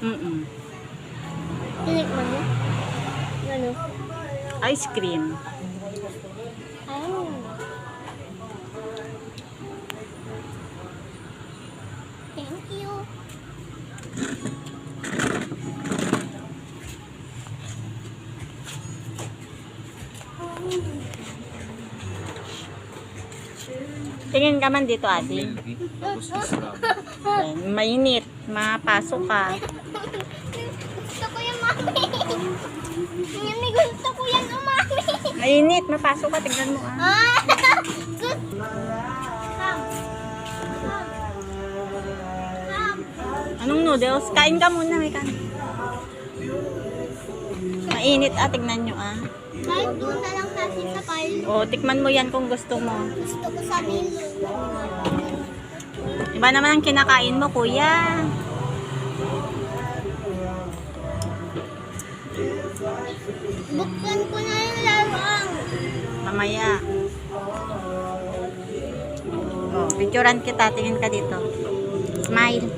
Mm-mm. Tinikman mo? Ano? Ice cream. Oh. Thank you. Tingin ka man dito, ate. Milky. Tapos islam. Ayan, mainit. Mapasok ka. Gusto ko yung mami. Mami, gusto ko yan, mami. Mainit. Mapasok ka. Tignan mo, ah. Ah! Gusto. Anong noodles? Kain ka muna. May kain. Mainit, ah. Tignan nyo, ah. Kahit doon na lang natin sa pile. O, tikman mo yan kung gusto mo. Gusto ko sa Milo. Iba naman ang kinakain mo, kuya. Buksan ko na yung laruan. Mamaya. O, picturean kita. Tingin ka dito. Smile.